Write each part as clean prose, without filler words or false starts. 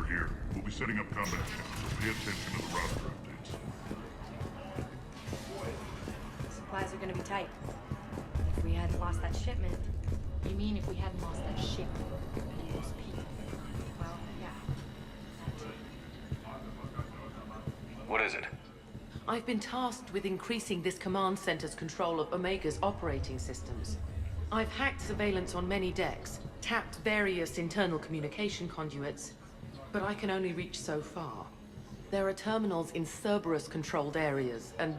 here. We'll be setting up combat camps, so pay attention to the roster updates. Supplies are gonna be tight. If we hadn't lost that shipment... You mean if we hadn't lost that ship and those people? Well, yeah. That too. What is it? I've been tasked with increasing this command center's control of Omega's operating systems. I've hacked surveillance on many decks, tapped various internal communication conduits, but I can only reach so far. There are terminals in Cerberus-controlled areas, and...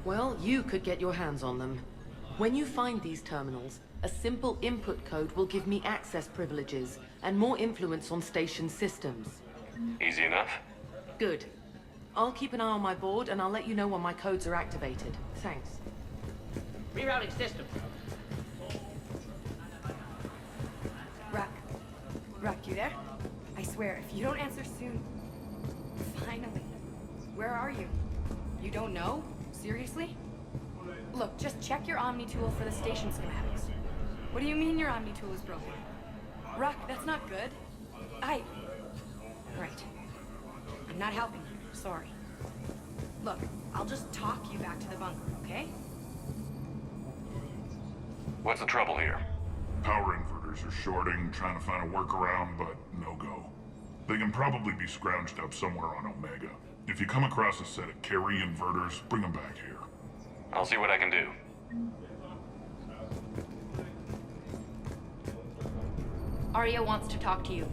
well, you could get your hands on them. When you find these terminals, a simple input code will give me access privileges and more influence on station systems. Easy enough? Good. I'll keep an eye on my board, and I'll let you know when my codes are activated. Thanks. Rerouting system. Ruck, you there? I swear, if you don't answer soon... Finally. Where are you? You don't know? Seriously? Look, just check your Omni tool for the station schematics. What do you mean your Omni tool is broken? Ruck, that's not good. Right. I'm not helping you. Sorry. Look, I'll just talk you back to the bunker, okay? What's the trouble here? Power inverters are shorting, trying to find a workaround, but no go. They can probably be scrounged up somewhere on Omega. If you come across a set of carry inverters, bring them back here. I'll see what I can do. Arya wants to talk to you.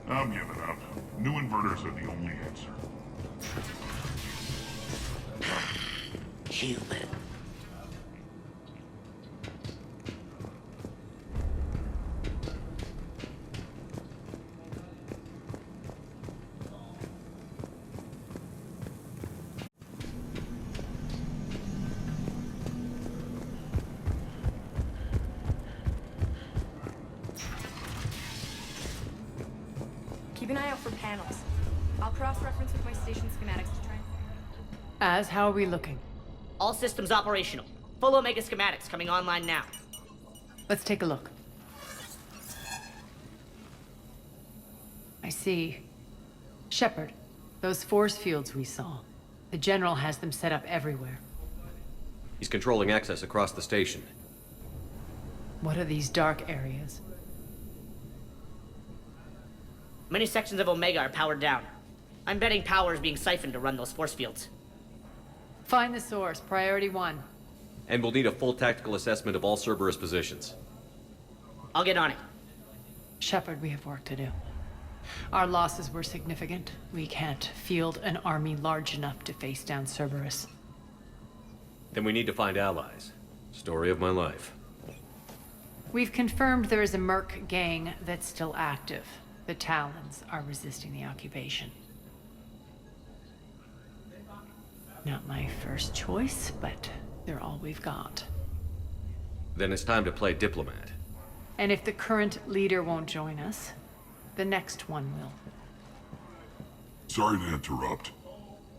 I'm giving up. New inverters are the only answer. Human. Keep an eye out for panels. I'll cross-reference with my station schematics to try and... As, how are we looking? All systems operational. Full Omega schematics coming online now. Let's take a look. I see. Shepard, those force fields we saw. The General has them set up everywhere. He's controlling access across the station. What are these dark areas? Many sections of Omega are powered down. I'm betting power is being siphoned to run those force fields. Find the source, priority 1. And we'll need a full tactical assessment of all Cerberus positions. I'll get on it. Shepard, we have work to do. Our losses were significant. We can't field an army large enough to face down Cerberus. Then we need to find allies. Story of my life. We've confirmed there is a Merc gang that's still active. The Talons are resisting the occupation. Not my first choice, but they're all we've got. Then it's time to play diplomat. And if the current leader won't join us, the next one will. Sorry to interrupt.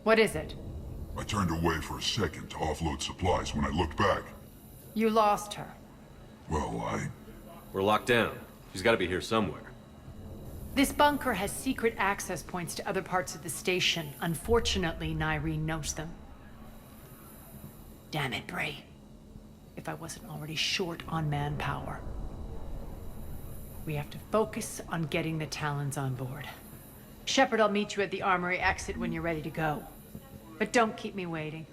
What is it? I turned away for a second to offload supplies when I looked back. You lost her. Well, We're locked down. She's got to be here somewhere. This bunker has secret access points to other parts of the station. Unfortunately, Nyreen knows them. Damn it, Bray. If I wasn't already short on manpower. We have to focus on getting the Talons on board. Shepard, I'll meet you at the armory exit when you're ready to go. But don't keep me waiting.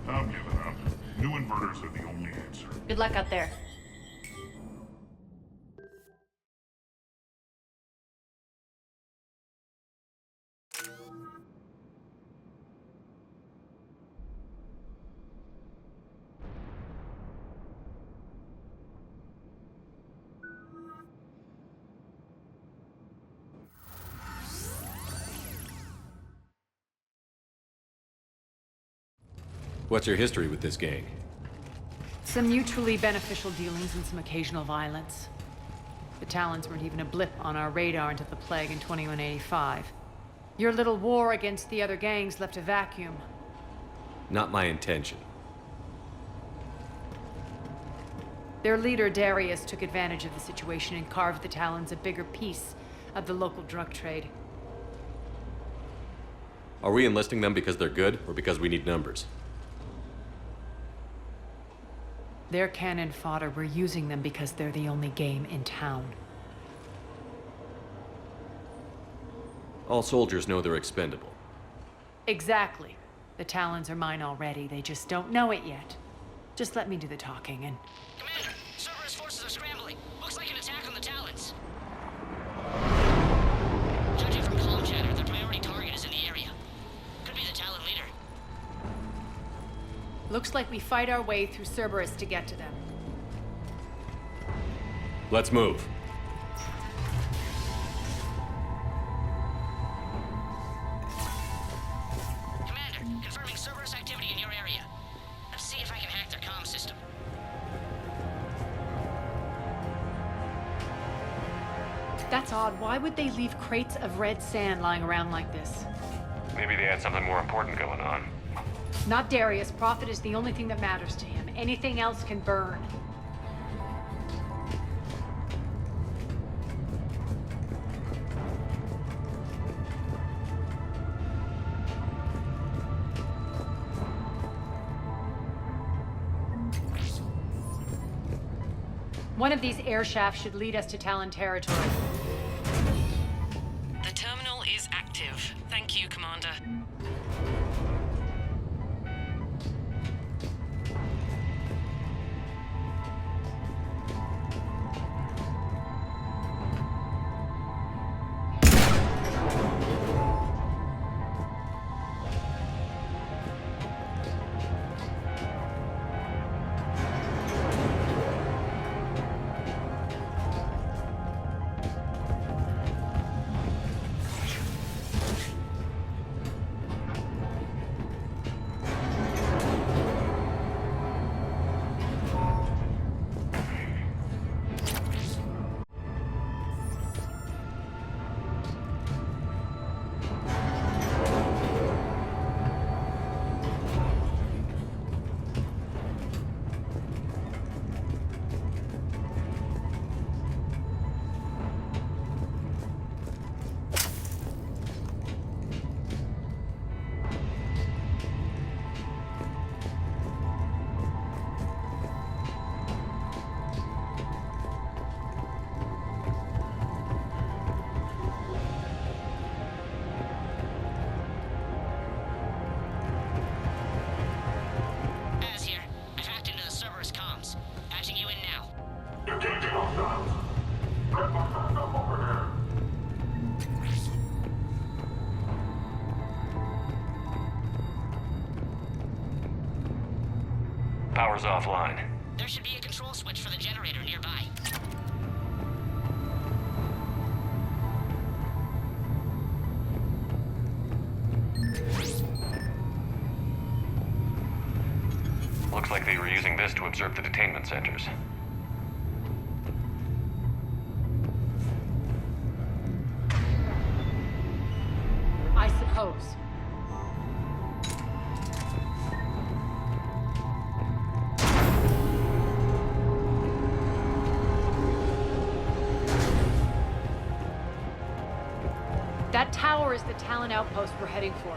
I'm giving up. Good luck out there. What's your history with this gang? Some mutually beneficial dealings and some occasional violence. The Talons weren't even a blip on our radar until the plague in 2185. Your little war against the other gangs left a vacuum. Not my intention. Their leader, Darius, took advantage of the situation and carved the Talons a bigger piece of the local drug trade. Are we enlisting them because they're good, or because we need numbers? They're cannon fodder. We're using them because they're the only game in town. All soldiers know they're expendable. Exactly. The Talons are mine already. They just don't know it yet. Just let me do the talking and... Commander, Cerberus forces are scrambling. Looks like an attack on the Talons. Judging from comm chatter, their priority target is in the area. Could be the Talon leader. Looks like we fight our way through Cerberus to get to them. Let's move. Commander, confirming Cerberus activity in your area. Let's see if I can hack their comm system. That's odd. Why would they leave crates of red sand lying around like this? Maybe they had something more important going on. Not Darius. Profit is the only thing that matters to him. Anything else can burn. One of these air shafts should lead us to Talon territory. The terminal is active. Thank you, Commander. Power's offline. There should be a control switch for the generator nearby. Looks like they were using this to observe the detainment centers. I suppose. That tower is the Talon outpost we're heading for.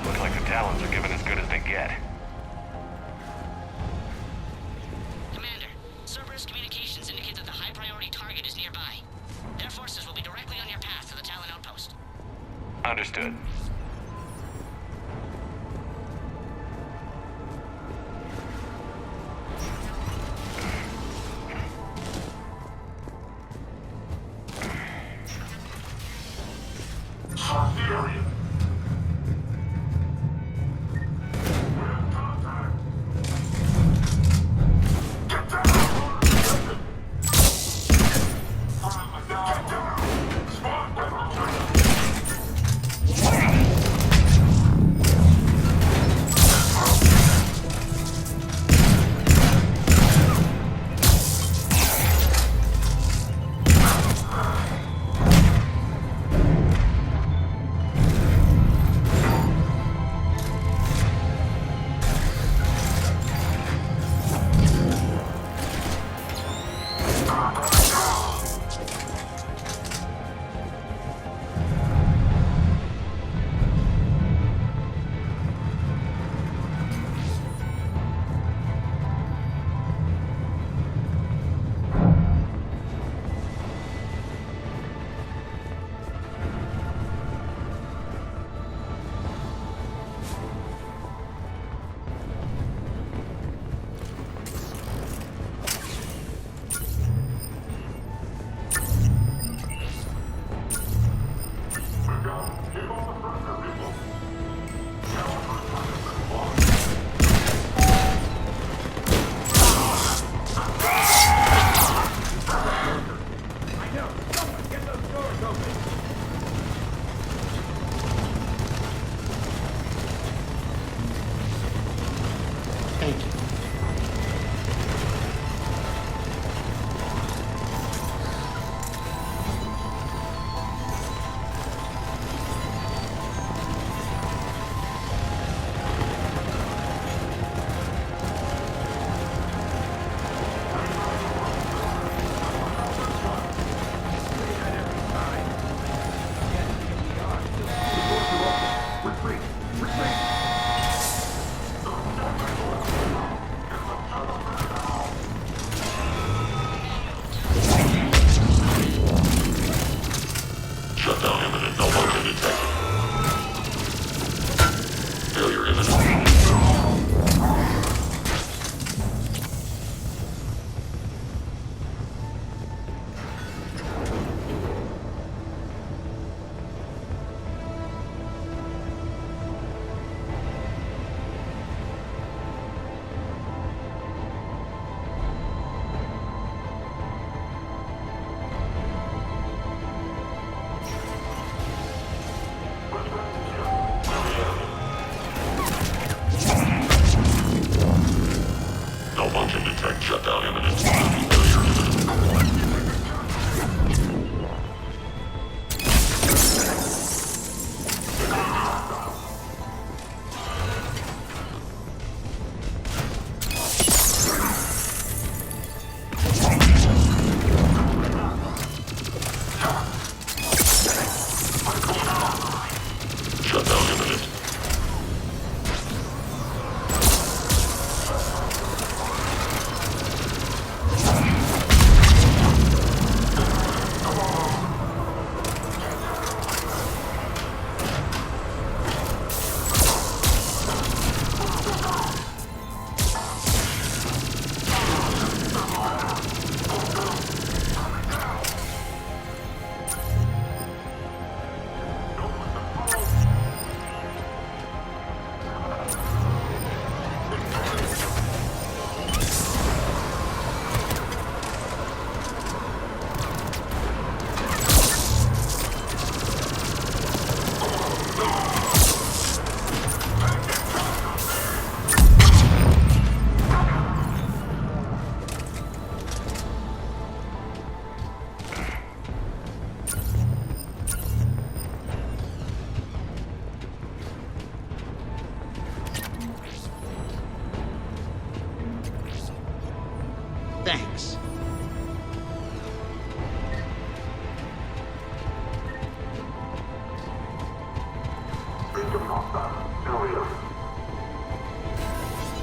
Looks like the Talons are giving as good as they get. Commander, Cerberus communications indicate that the high-priority target is nearby. Their forces will be directly on your path to the Talon outpost. Understood.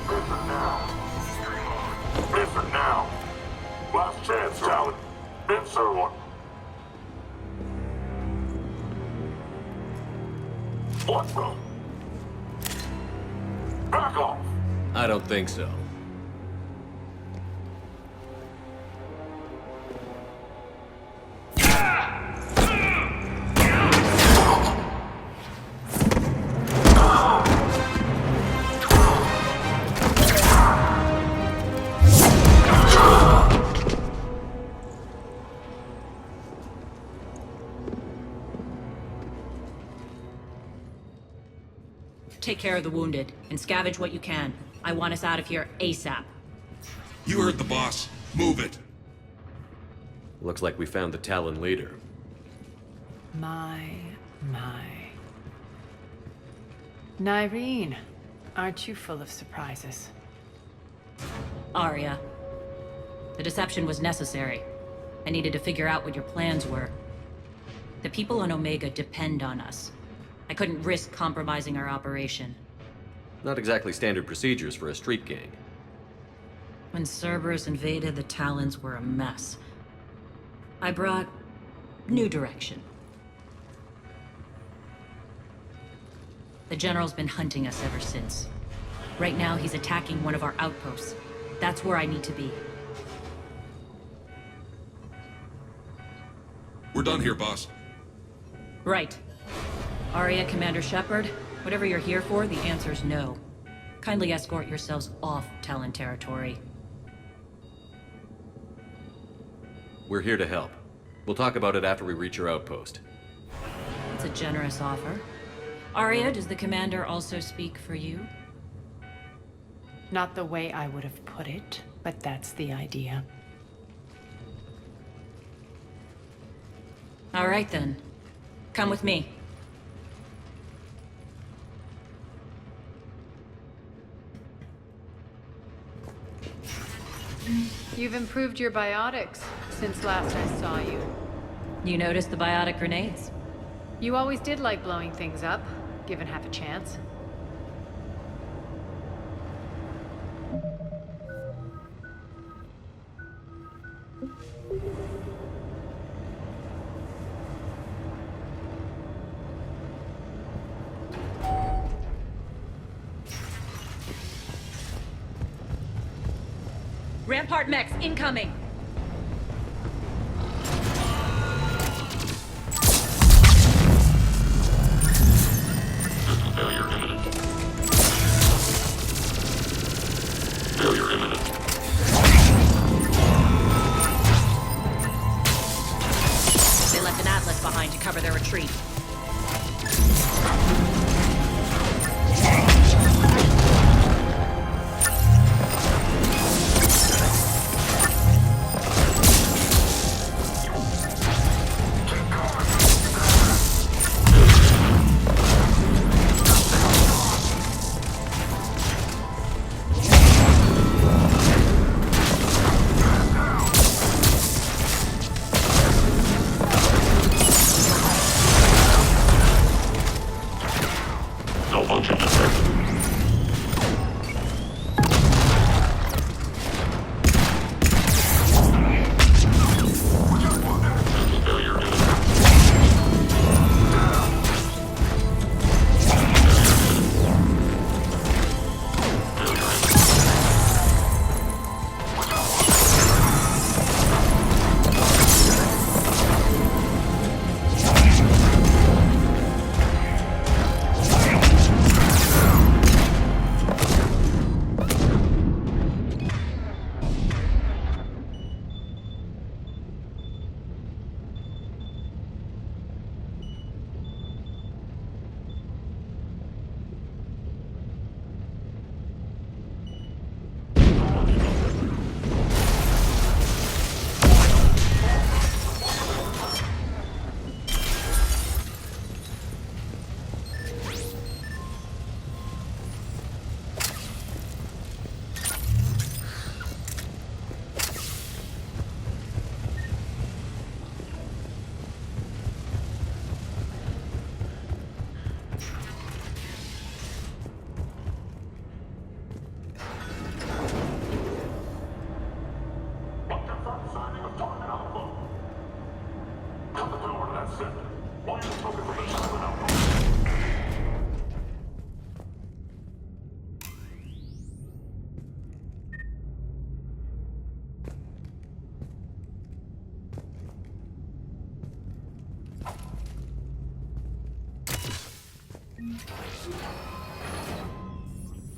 Listen now. Listen now. Last chance, Talon. Answer one. What the? Back off! I don't think so. Take care of the wounded, and scavenge what you can. I want us out of here ASAP. You heard the boss. Move it. Looks like we found the Talon leader. My. Nyreen, aren't you full of surprises? Arya. The deception was necessary. I needed to figure out what your plans were. The people on Omega depend on us. I couldn't risk compromising our operation. Not exactly standard procedures for a street gang. When Cerberus invaded, the Talons were a mess. I brought new direction. The General's been hunting us ever since. Right now, he's attacking one of our outposts. That's where I need to be. We're done here, boss. Right. Arya, Commander Shepard, whatever you're here for, the answer's no. Kindly escort yourselves off Talon territory. We're here to help. We'll talk about it after we reach your outpost. It's a generous offer. Arya, does the Commander also speak for you? Not the way I would have put it, but that's the idea. All right then. Come with me. You've improved your biotics since last I saw you. You noticed the biotic grenades? You always did like blowing things up, given half a chance. Rampart mechs incoming! Failure imminent. Failure imminent. They left an Atlas behind to cover their retreat. Malfunction detected. Failure imminent.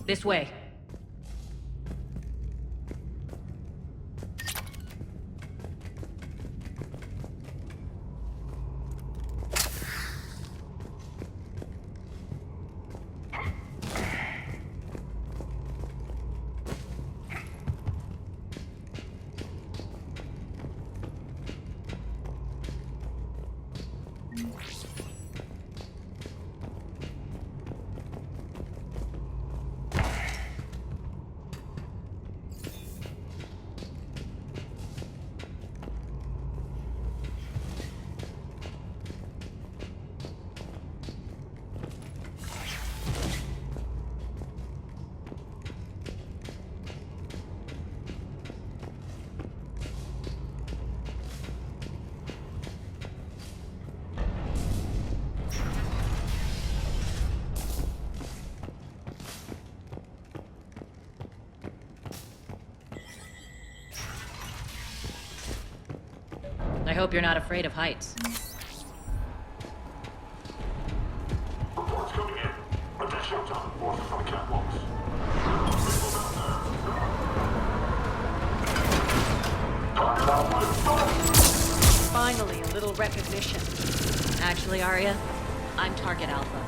This way. I hope you're not afraid of heights. Reports coming in. Attention, forces on the catwalks. Finally, a little recognition. Actually, Arya, I'm Target Alpha.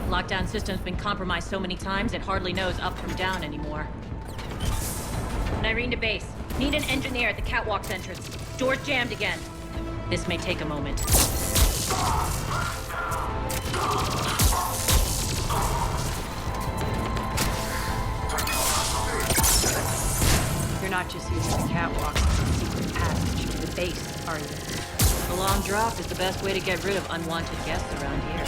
Lockdown system's been compromised so many times it hardly knows up from down anymore. Nyreen to base. Need an engineer at the catwalk's entrance. Door's jammed again. This may take a moment. You're not just using the catwalk as a secret passage to the base, are you? The long drop is the best way to get rid of unwanted guests around here.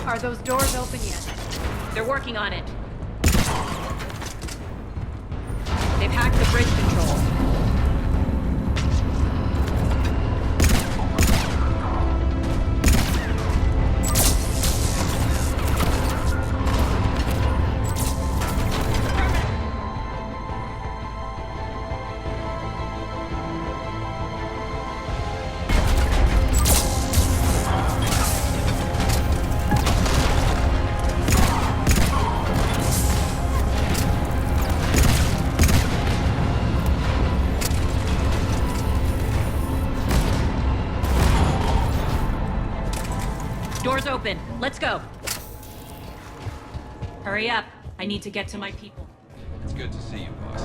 Are those doors open yet? They're working on it. They've hacked the bridge control. Door's open. Let's go. Hurry up. I need to get to my people. It's good to see you, boss.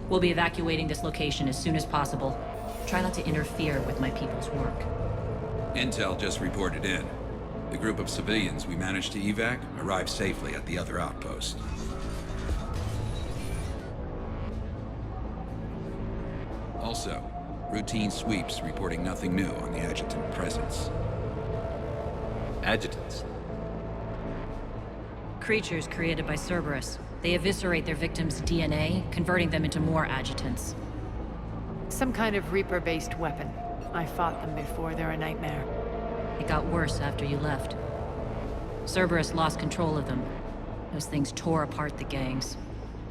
We'll be evacuating this location as soon as possible. Try not to interfere with my people's work. Intel just reported in. The group of civilians we managed to evac arrived safely at the other outpost. Also, routine sweeps reporting nothing new on the adjutant presence. Adjutants. Creatures created by Cerberus. They eviscerate their victims' DNA, converting them into more adjutants. Some kind of Reaper-based weapon. I fought them before, they're a nightmare. It got worse after you left. Cerberus lost control of them. Those things tore apart the gangs,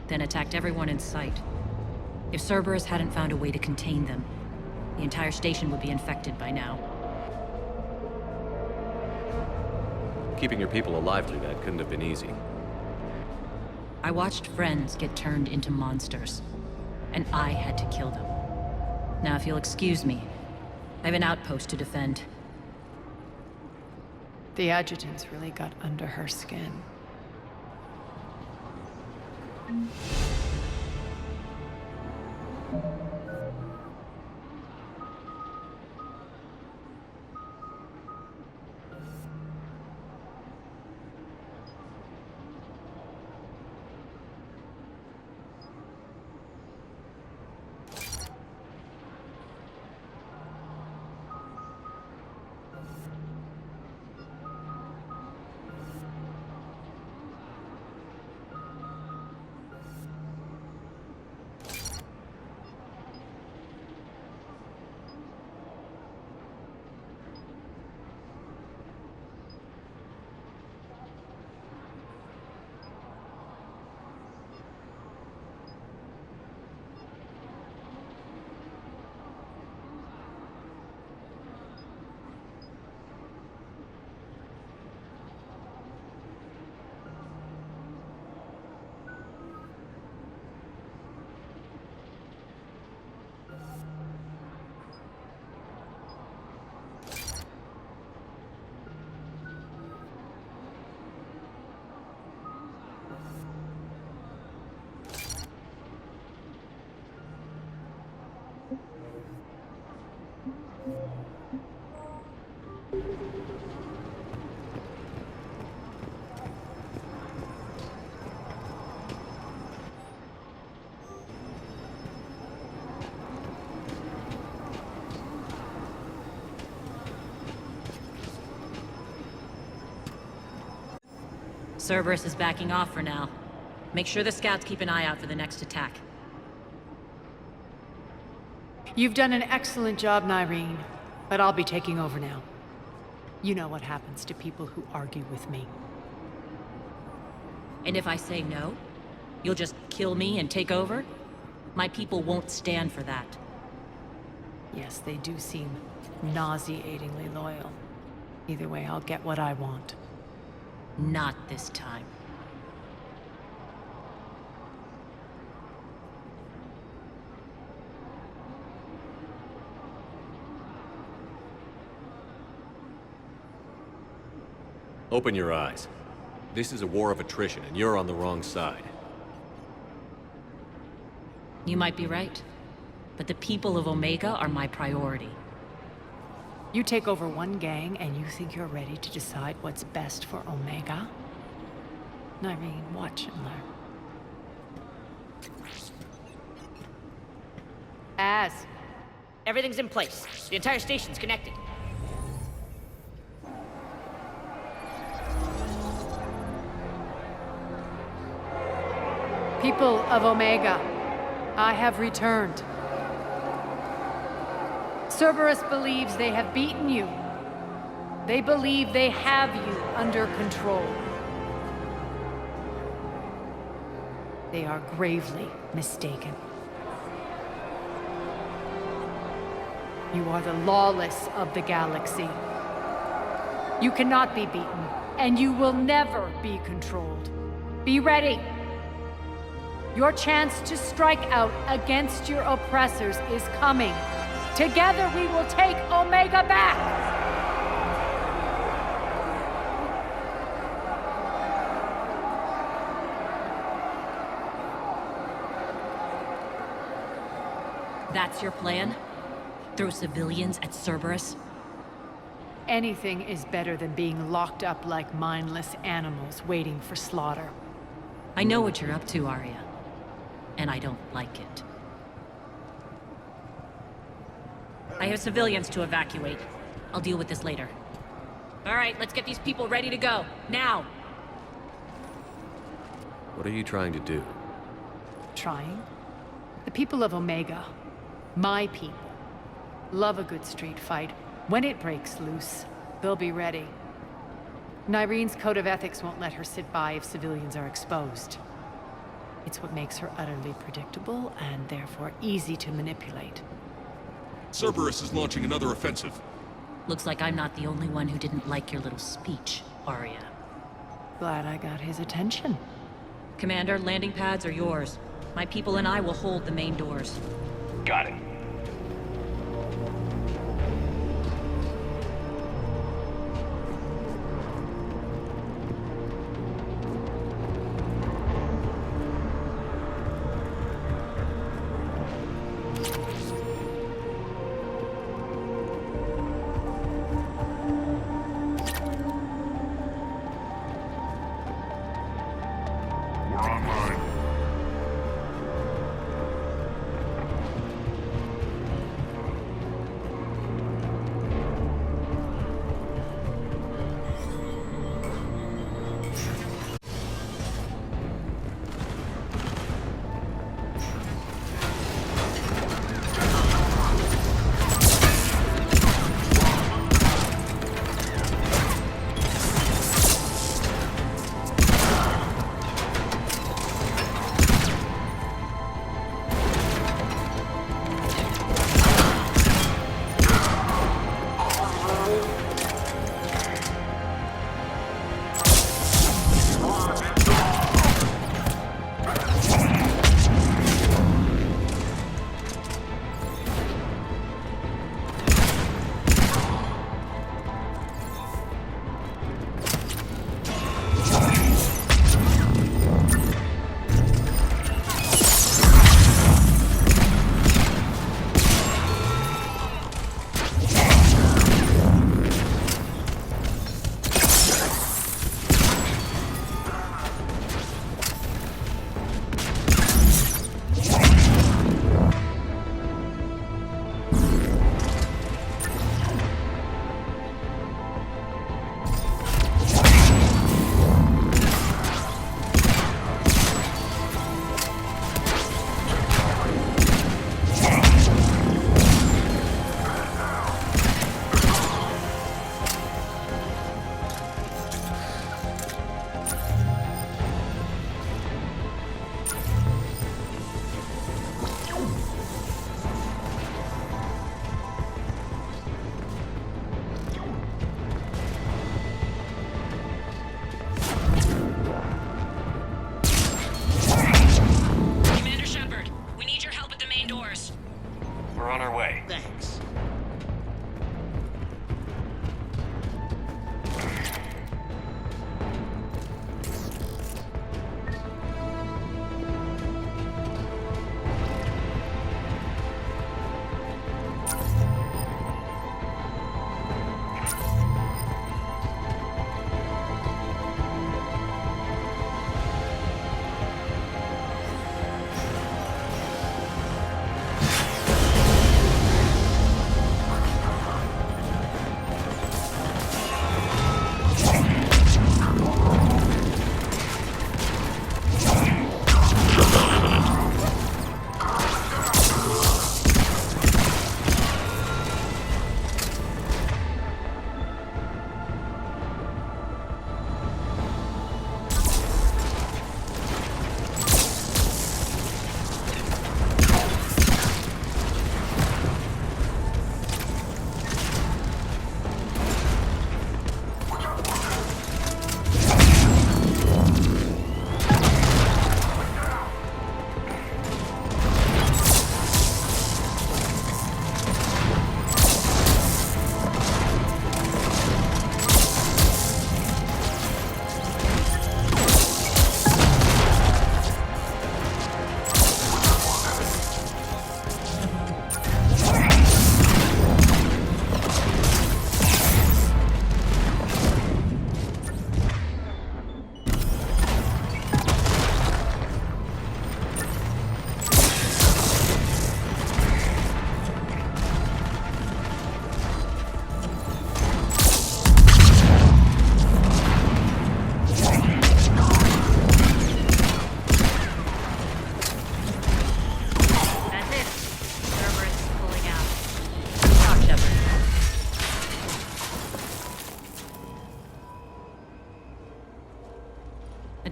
then attacked everyone in sight. If Cerberus hadn't found a way to contain them, the entire station would be infected by now. Keeping your people alive through that couldn't have been easy. I watched friends get turned into monsters, and I had to kill them. Now, if you'll excuse me, I have an outpost to defend. The adjutants really got under her skin. Cerberus is backing off for now. Make sure the scouts keep an eye out for the next attack. You've done an excellent job, Nyreen, but I'll be taking over now. You know what happens to people who argue with me. And if I say no, you'll just kill me and take over? My people won't stand for that. Yes, they do seem nauseatingly loyal. Either way, I'll get what I want. Not this time. Open your eyes. This is a war of attrition, and you're on the wrong side. You might be right, but the people of Omega are my priority. You take over one gang and you think you're ready to decide what's best for Omega? Nyreen, watch and learn. Everything's in place. The entire station's connected. People of Omega, I have returned. Cerberus believes they have beaten you. They believe they have you under control. They are gravely mistaken. You are the lawless of the galaxy. You cannot be beaten, and you will never be controlled. Be ready. Your chance to strike out against your oppressors is coming. Together we will take Omega back! That's your plan? Throw civilians at Cerberus? Anything is better than being locked up like mindless animals waiting for slaughter. I know what you're up to, Arya. And I don't like it. I have civilians to evacuate. I'll deal with this later. All right, let's get these people ready to go. Now! What are you trying to do? Trying? The people of Omega, my people, love a good street fight. When it breaks loose, they'll be ready. Nyrene's code of ethics won't let her sit by if civilians are exposed. It's what makes her utterly predictable and therefore easy to manipulate. Cerberus is launching another offensive. Looks like I'm not the only one who didn't like your little speech, Arya. Glad I got his attention. Commander, landing pads are yours. My people and I will hold the main doors. Got it. We're online.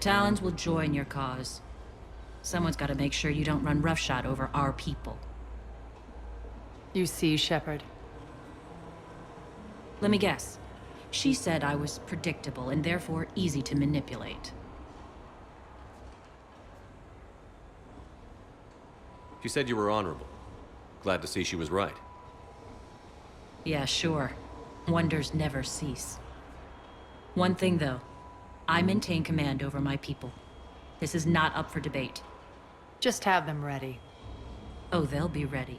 Talons will join your cause. Someone's got to make sure you don't run roughshod over our people. You see, Shepard. Let me guess. She said I was predictable and therefore easy to manipulate. She said you were honorable. Glad to see she was right. Yeah, sure. Wonders never cease. One thing, though. I maintain command over my people. This is not up for debate. Just have them ready. Oh, they'll be ready.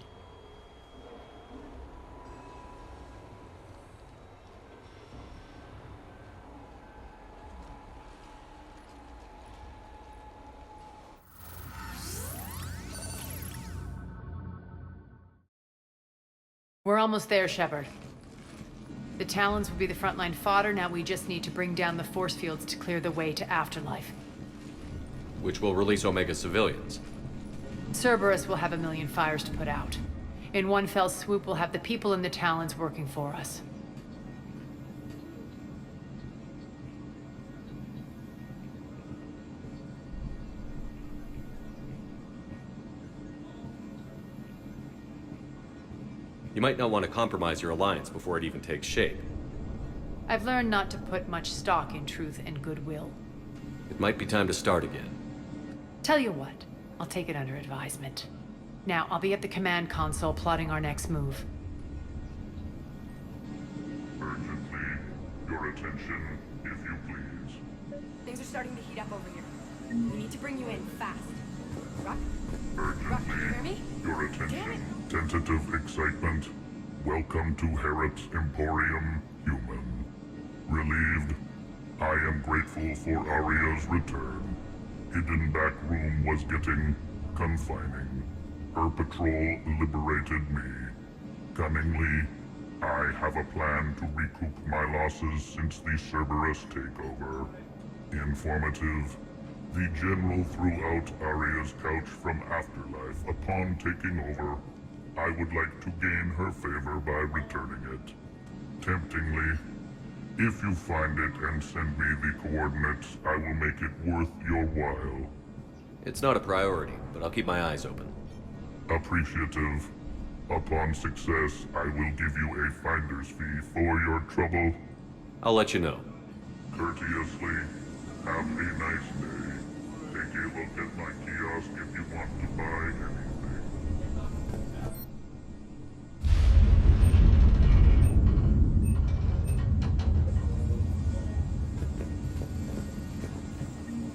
We're almost there, Shepard. The Talons will be the frontline fodder, now we just need to bring down the force fields to clear the way to Afterlife. Which will release Omega civilians. Cerberus will have 1 million fires to put out. In one fell swoop, we'll have the people in the Talons working for us. You might not want to compromise your alliance before it even takes shape. I've learned not to put much stock in truth and goodwill. It might be time to start again. Tell you what, I'll take it under advisement. Now, I'll be at the command console plotting our next move. Urgently, your attention, if you please. Things are starting to heat up over here. We need to bring you in fast. Rock? Rock, can you hear me? Your attention. Tentative excitement. Welcome to Harrot's Emporium, human. Relieved. I am grateful for Aria's return. Hidden back room was getting confining. Her patrol liberated me. Cunningly, I have a plan to recoup my losses since the Cerberus takeover. Informative. The General threw out Aria's couch from Afterlife upon taking over. I would like to gain her favor by returning it. Temptingly, if you find it and send me the coordinates, I will make it worth your while. It's not a priority, but I'll keep my eyes open. Appreciative. Upon success, I will give you a finder's fee for your trouble. I'll let you know. Courteously, have a nice day. Take a look at my kiosk if you want to buy anything.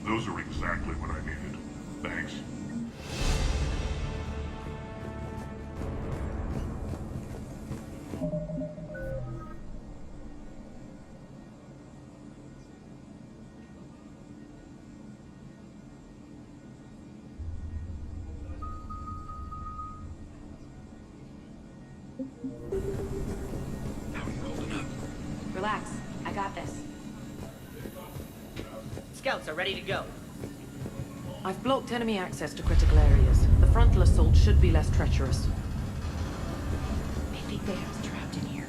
Those are exactly what I needed. Thanks. Relax. I got this. Scouts are ready to go. I've blocked enemy access to critical areas. The frontal assault should be less treacherous. They think they have us trapped in here.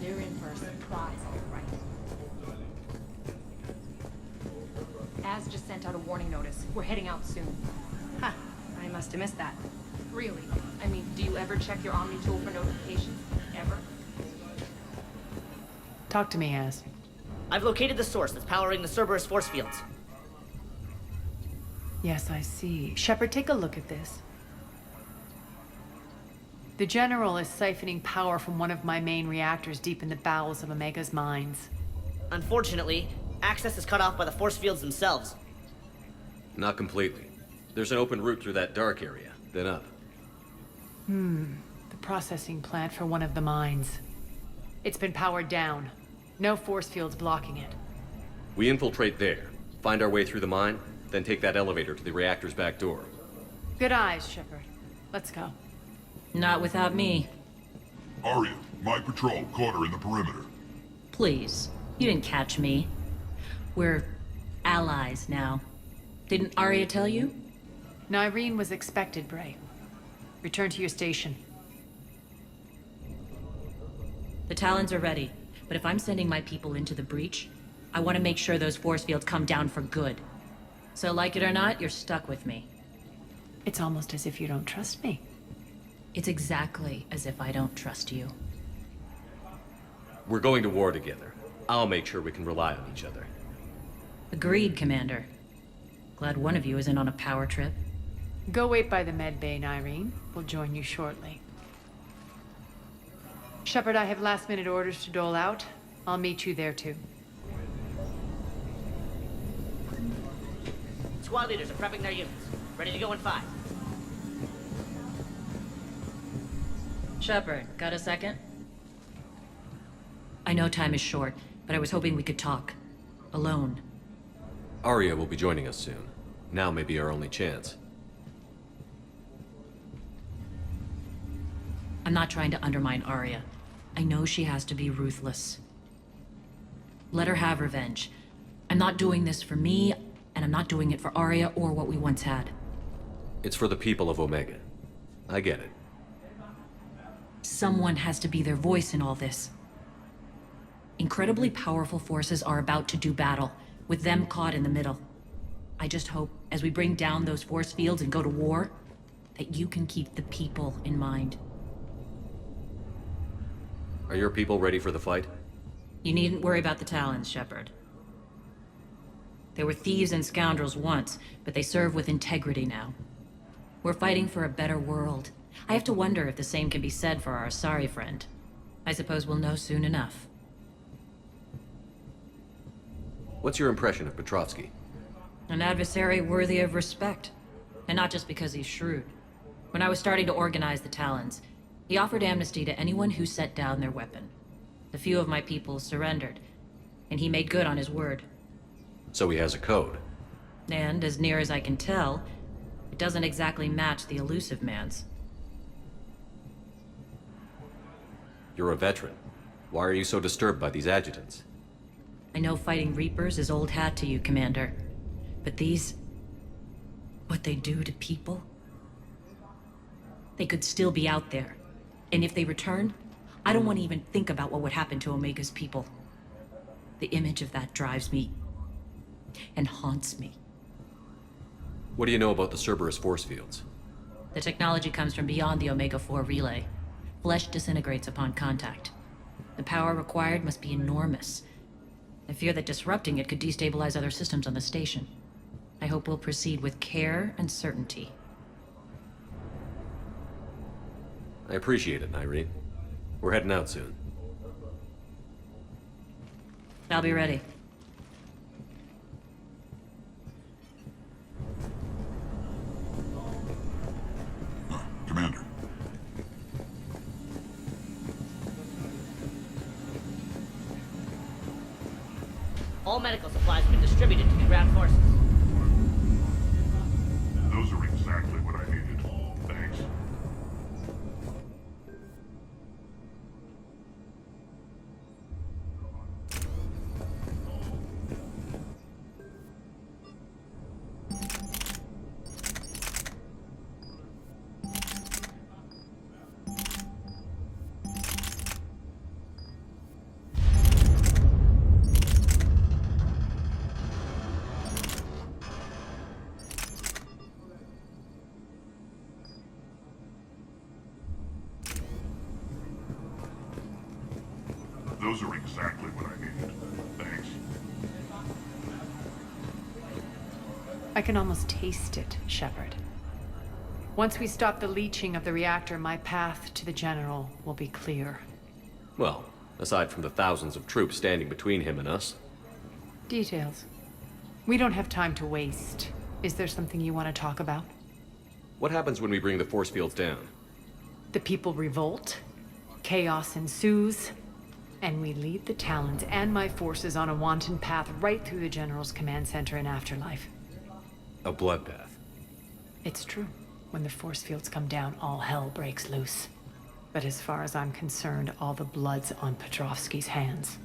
They're in for a surprise, all right. Az just sent out a warning notice. We're heading out soon. Ha! I must have missed that. Really? I mean, do you ever check your Omni tool for notifications? Ever? Talk to me, Az. I've located the source that's powering the Cerberus force fields. Yes, I see. Shepard, take a look at this. The General is siphoning power from one of my main reactors deep in the bowels of Omega's mines. Unfortunately, access is cut off by the force fields themselves. Not completely. There's an open route through that dark area, then up. The processing plant for one of the mines. It's been powered down. No force fields blocking it. We infiltrate there, find our way through the mine, then take that elevator to the reactor's back door. Good eyes, Shepard. Let's go. Not without me. Aria, my patrol, caught her in the perimeter. Please. You didn't catch me. We're allies now. Didn't Aria tell you? Nyreen was expected, Bray. Return to your station. The Talons are ready, but if I'm sending my people into the breach, I want to make sure those force fields come down for good. So like it or not, you're stuck with me. It's almost as if you don't trust me. It's exactly as if I don't trust you. We're going to war together. I'll make sure we can rely on each other. Agreed, Commander. Glad one of you isn't on a power trip. Go wait by the med bay, Nyreen. We'll join you shortly. Shepard, I have last-minute orders to dole out. I'll meet you there, too. Squad leaders are prepping their units. Ready to go in 5. Shepard, got a second? I know time is short, but I was hoping we could talk. Alone. Arya will be joining us soon. Now may be our only chance. I'm not trying to undermine Arya. I know she has to be ruthless. Let her have revenge. I'm not doing this for me, and I'm not doing it for Arya or what we once had. It's for the people of Omega. I get it. Someone has to be their voice in all this. Incredibly powerful forces are about to do battle, with them caught in the middle. I just hope, as we bring down those force fields and go to war, that you can keep the people in mind. Are your people ready for the fight? You needn't worry about the Talons, Shepard. They were thieves and scoundrels once, but they serve with integrity now. We're fighting for a better world. I have to wonder if the same can be said for our Asari friend. I suppose we'll know soon enough. What's your impression of Petrovsky? An adversary worthy of respect. And not just because he's shrewd. When I was starting to organize the Talons, he offered amnesty to anyone who set down their weapon. A few of my people surrendered, and he made good on his word. So he has a code. And, as near as I can tell, it doesn't exactly match the Elusive Man's. You're a veteran. Why are you so disturbed by these adjutants? I know fighting Reapers is old hat to you, Commander. But these... what they do to people? They could still be out there. And if they return, I don't want to even think about what would happen to Omega's people. The image of that drives me... and haunts me. What do you know about the Cerberus force fields? The technology comes from beyond the Omega-4 relay. Flesh disintegrates upon contact. The power required must be enormous. I fear that disrupting it could destabilize other systems on the station. I hope we'll proceed with care and certainty. I appreciate it, Nyreen. We're heading out soon. I'll be ready. Commander. All medical supplies have been distributed to the ground forces. Those are exactly what I needed. Thanks. Those are exactly what I needed. Thanks. I can almost taste it, Shepard. Once we stop the leaching of the reactor, my path to the General will be clear. Well, aside from the thousands of troops standing between him and us. Details. We don't have time to waste. Is there something you want to talk about? What happens when we bring the force fields down? The people revolt, chaos ensues, and we lead the Talons and my forces on a wanton path right through the General's command center and afterlife. A bloodbath. It's true. When the force fields come down, all hell breaks loose. But as far as I'm concerned, all the blood's on Petrovsky's hands.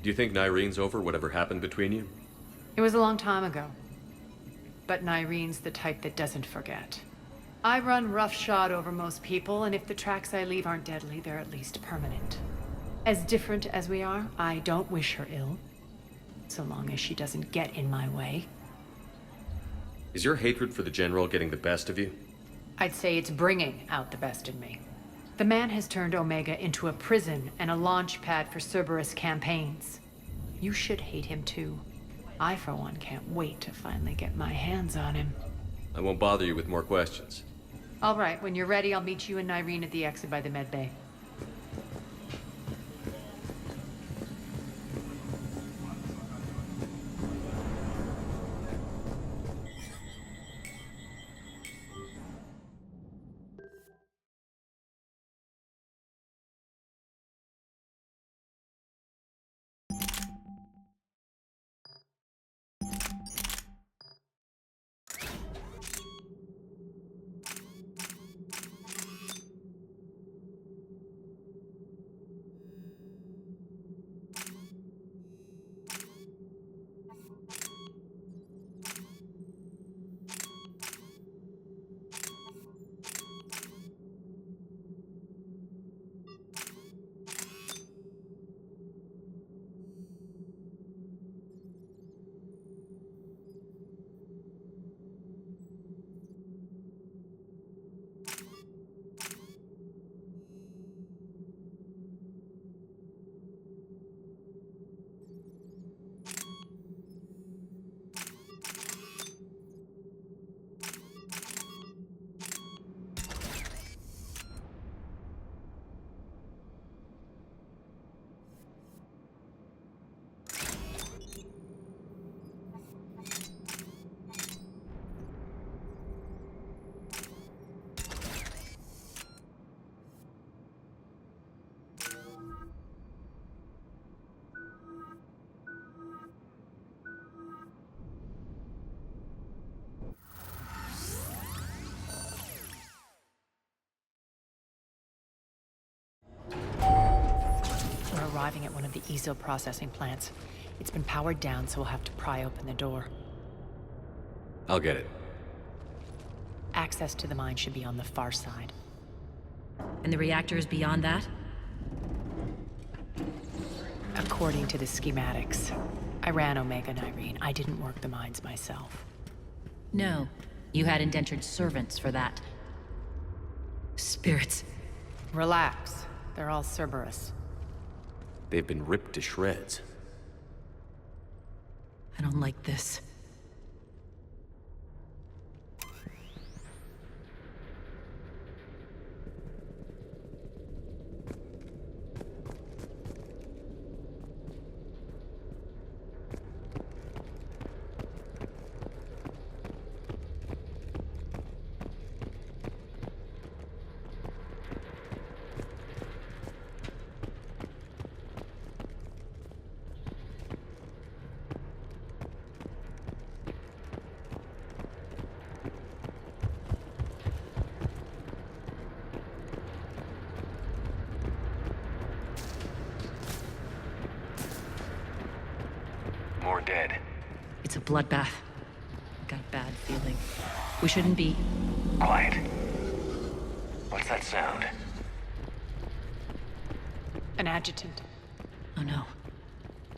Do you think Nyreen's over whatever happened between you? It was a long time ago. But Nyreen's the type that doesn't forget. I run roughshod over most people, and if the tracks I leave aren't deadly, they're at least permanent. As different as we are, I don't wish her ill. So long as she doesn't get in my way. Is your hatred for the General getting the best of you? I'd say it's bringing out the best in me. The man has turned Omega into a prison and a launch pad for Cerberus campaigns. You should hate him too. I, for one, can't wait to finally get my hands on him. I won't bother you with more questions. All right, when you're ready, I'll meet you and Irene at the exit by the med bay. Arriving at one of the ESO processing plants. It's been powered down, so we'll have to pry open the door. I'll get it. Access to the mine should be on the far side. And the reactor is beyond that? According to the schematics. I ran Omega and Irene. I didn't work the mines myself. No. You had indentured servants for that. Spirits. Relax. They're all Cerberus. They've been ripped to shreds. I don't like this. More dead. It's a bloodbath. Got a bad feeling. We shouldn't be... Quiet. What's that sound? An adjutant. Oh no.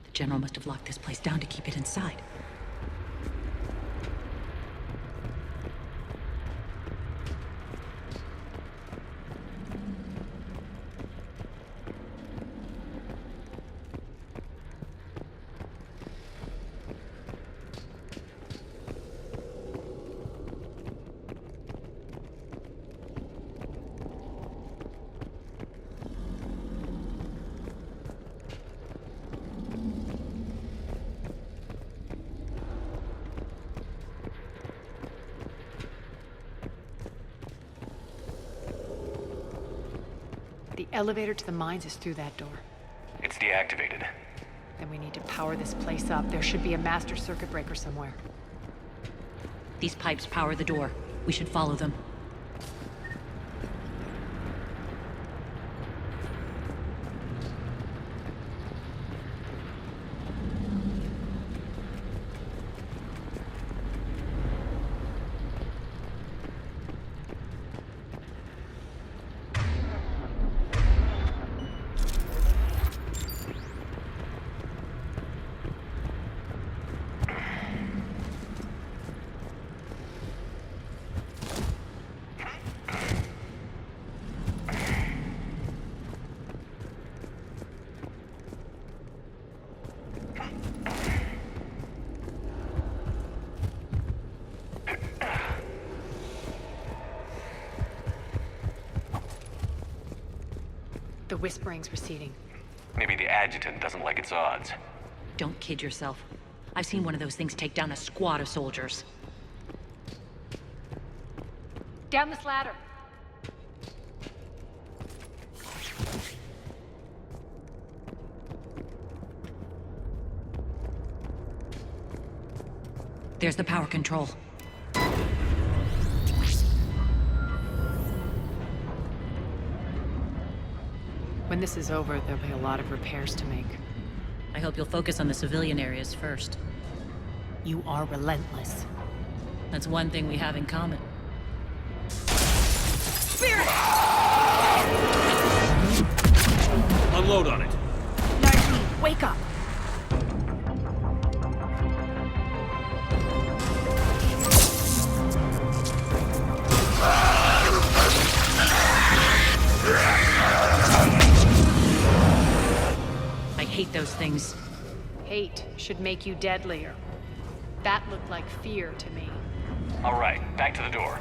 The General must have locked this place down to keep it inside. The elevator to the mines is through that door. It's deactivated. Then we need to power this place up. There should be a master circuit breaker somewhere. These pipes power the door. We should follow them. The whispering's receding. Maybe the adjutant doesn't like its odds. Don't kid yourself. I've seen one of those things take down a squad of soldiers. Down this ladder. There's the power control. When this is over, there'll be a lot of repairs to make. I hope you'll focus on the civilian areas first. You are relentless. That's one thing we have in common. Spirit! Unload on it. Nardi, wake up! I hate those things. Hate should make you deadlier. That looked like fear to me. All right, back to the door.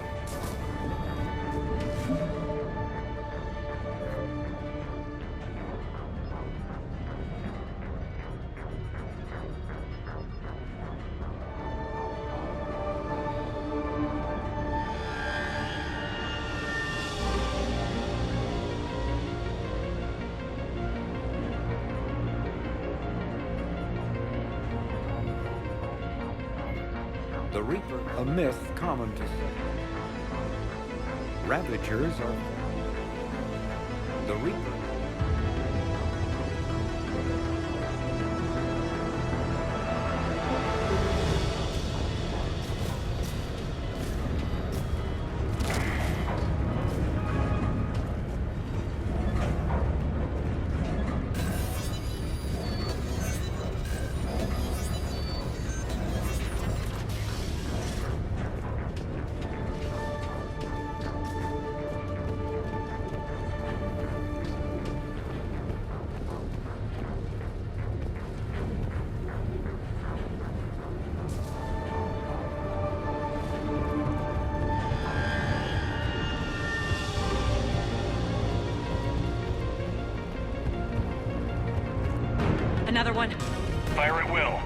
The Reaper, a myth common to Ravagers are the Reaper. Another one. Fire at will.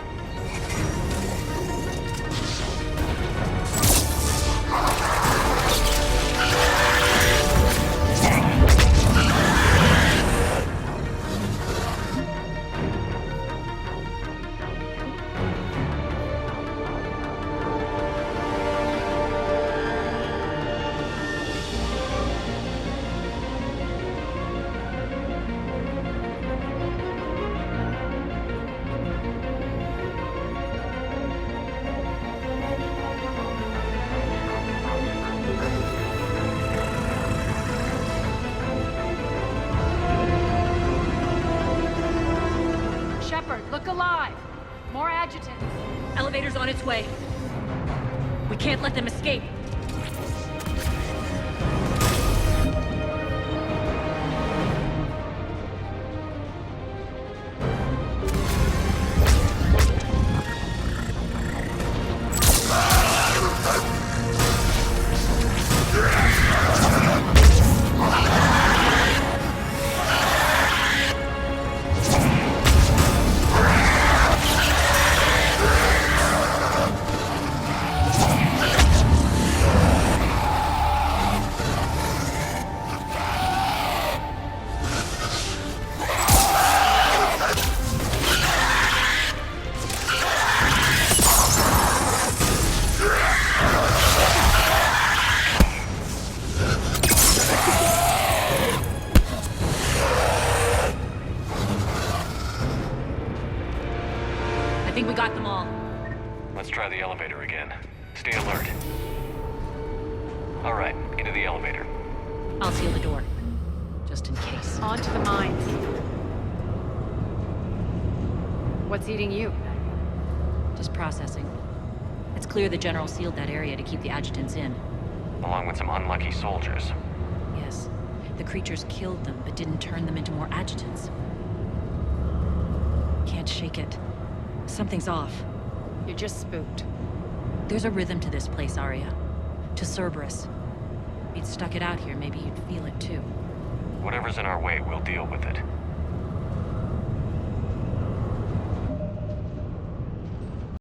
Look alive! More adjutants! Elevator's on its way. We can't let them escape. I think we got them all. Let's try the elevator again. Stay alert. All right, into the elevator. I'll seal the door. Just in case. On to the mines. What's eating you? Just processing. It's clear the General sealed that area to keep the adjutants in. Along with some unlucky soldiers. Yes. The creatures killed them, but didn't turn them into more adjutants. Can't shake it. Something's off. You're just spooked. There's a rhythm to this place, Arya. To Cerberus. If you'd stuck it out here, maybe you'd feel it too. Whatever's in our way, we'll deal with it.